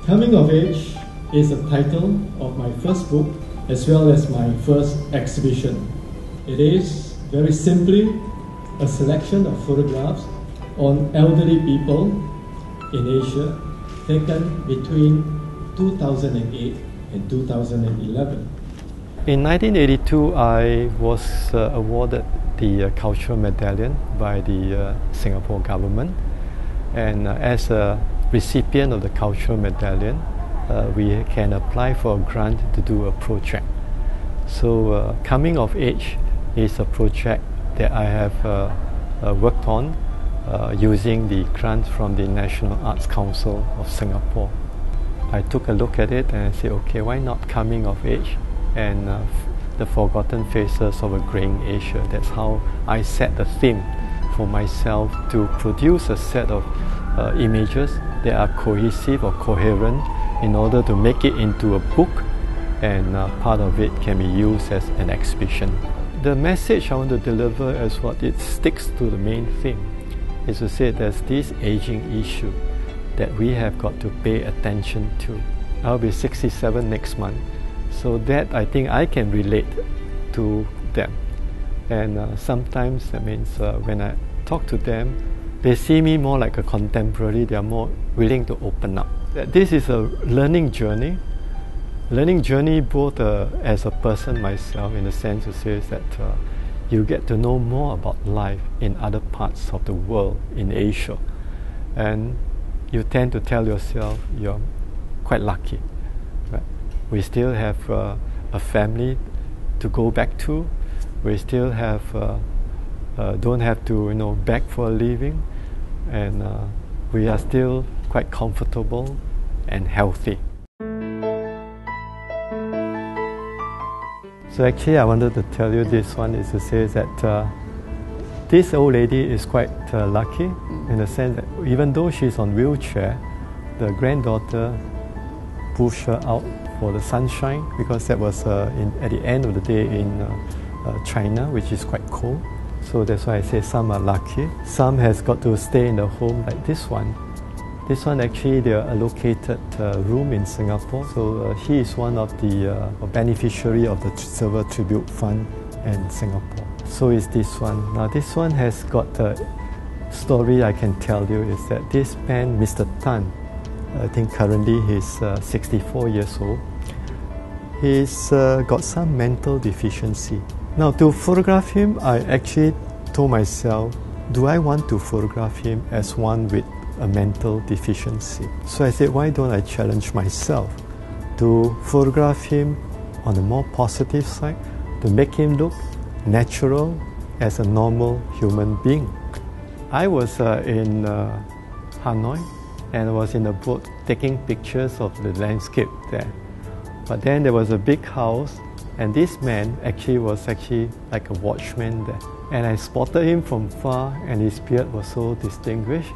Coming of Age is the title of my first book as well as my first exhibition. It is very simply a selection of photographs on elderly people in Asia taken between 2008 and 2011. In 1982, I was awarded the Cultural Medallion by the Singapore government, and as a recipient of the Cultural Medallion, we can apply for a grant to do a project. So Coming of Age is a project that I have worked on using the grant from the National Arts Council of Singapore. I took a look at it and I said, okay, why not Coming of Age and the Forgotten Faces of a Greying Asia. That's how I set the theme for myself to produce a set of images that are cohesive or coherent in order to make it into a book, and part of it can be used as an exhibition. The message I want to deliver is what it sticks to the main theme, is to say there's this aging issue that we have got to pay attention to. I'll be 67 next month, so that I think I can relate to them. And sometimes that means when I talk to them, they see me more like a contemporary. They are more willing to open up. This is a learning journey both as a person myself, in the sense to say that you get to know more about life in other parts of the world, in Asia, and you tend to tell yourself you're quite lucky. Right? We still have a family to go back to. We still have don't have to beg for a living, and we are still quite comfortable and healthy. So actually I wanted to tell you this one is to say that this old lady is quite lucky in the sense that even though she's on wheelchair, the granddaughter pushed her out for the sunshine, because that was at the end of the day in China, which is quite cold. So that's why I say some are lucky. Some has got to stay in the home like this one. This one actually they are allocated room in Singapore. So he is one of the beneficiary of the Silver Tribute Fund in Singapore. So is this one. Now this one has got a story I can tell you, is that this man, Mr. Tan, I think currently he's 64 years old. He's got some mental deficiency. Now to photograph him, I actually told myself, do I want to photograph him as one with a mental deficiency? So I said, why don't I challenge myself to photograph him on the more positive side, to make him look natural as a normal human being. I was in Hanoi, and I was in a boat taking pictures of the landscape there. But then there was a big house, and this man was like a watchman there. And I spotted him from far, and his beard was so distinguished.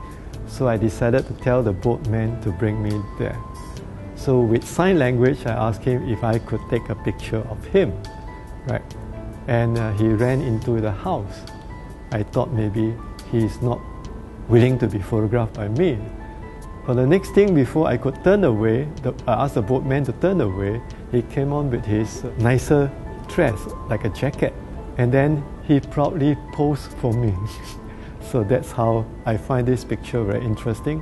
So I decided to tell the boatman to bring me there. So with sign language, I asked him if I could take a picture of him, right? And he ran into the house. I thought maybe he is not willing to be photographed by me. But the next thing, before I could turn away, I asked the boatman to turn away. He came on with his nicer dress, like a jacket. And then he proudly posed for me. So that's how I find this picture very interesting.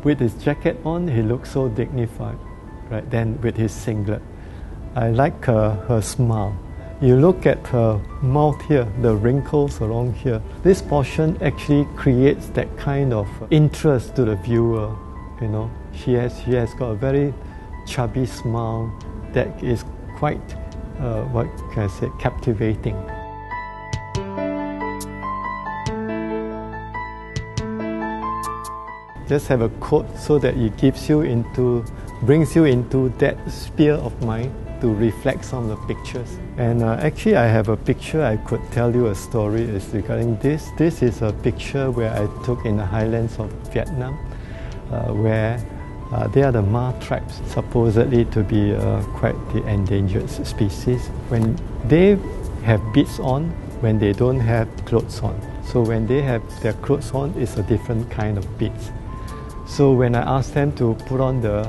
With his jacket on, he looks so dignified, right? Then with his singlet. I like her smile. You look at her mouth here, the wrinkles along here. This portion actually creates that kind of interest to the viewer. She has got a very chubby smile that is quite, what can I say, captivating. Just have a quote so that it brings you into that sphere of mind to reflect some of the pictures. And actually I have a picture I could tell you a story is regarding this. This is a picture where I took in the highlands of Vietnam, where they are the Ma tribes, supposedly to be quite the endangered species. When they have beads on, when they don't have clothes on. So when they have their clothes on, it's a different kind of beads. So when I asked them to put on the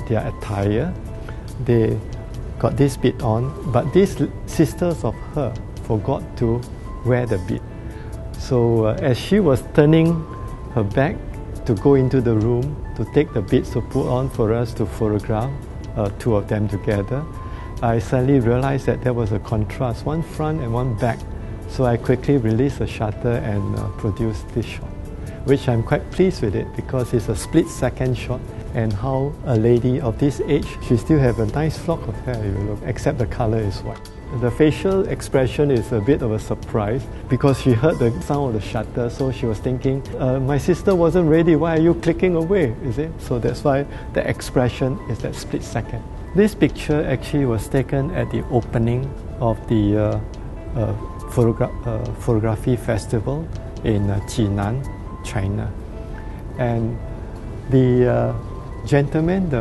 their attire. They got this bead on, but these sisters of her forgot to wear the bead. So as she was turning her back to go into the room to take the beads to put on for us to photograph two of them together, I suddenly realized that there was a contrast, one front and one back. So I quickly released the shutter and produced this shot, which I'm quite pleased with it because it's a split-second shot, and how a lady of this age, she still have a nice flock of hair, if you look, except the color is white. The facial expression is a bit of a surprise because she heard the sound of the shutter, so she was thinking, my sister wasn't ready, why are you clicking away, is it? So that's why the expression is that split second. This picture actually was taken at the opening of the photography festival in Jinan, China. And the gentleman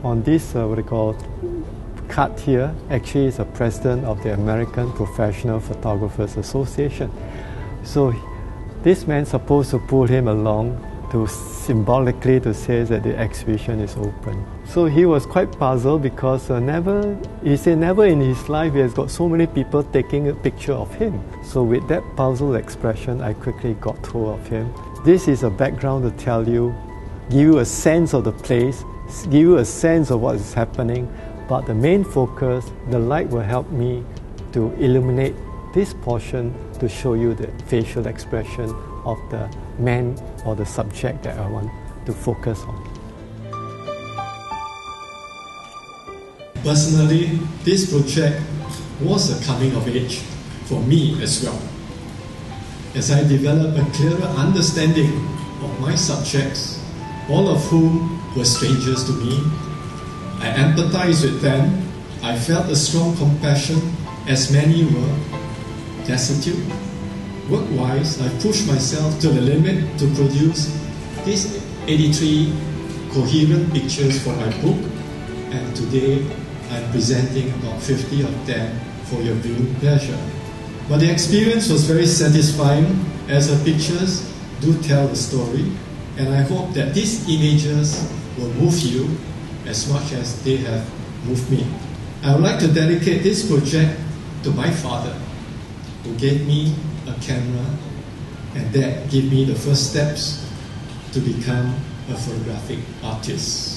on this, what they call card here, actually is the president of the American Professional Photographers Association. So this man's supposed to pull him along to symbolically to say that the exhibition is open. So he was quite puzzled because he said never in his life he has got so many people taking a picture of him. So with that puzzled expression, I quickly got hold of him. This is a background to tell you, give you a sense of the place, give you a sense of what is happening, but the main focus, the light will help me to illuminate this portion to show you the facial expression of the man or the subject that I want to focus on. Personally, this project was a coming of age for me as well. As I developed a clearer understanding of my subjects, all of whom were strangers to me, I empathized with them. I felt a strong compassion as many were destitute. Work-wise, I pushed myself to the limit to produce these 83 coherent pictures for my book, and today I'm presenting about 50 of them for your viewing pleasure. But the experience was very satisfying as the pictures do tell the story, and I hope that these images will move you as much as they have moved me. I would like to dedicate this project to my father, who gave me a camera, and that gave me the first steps to become a photographic artist.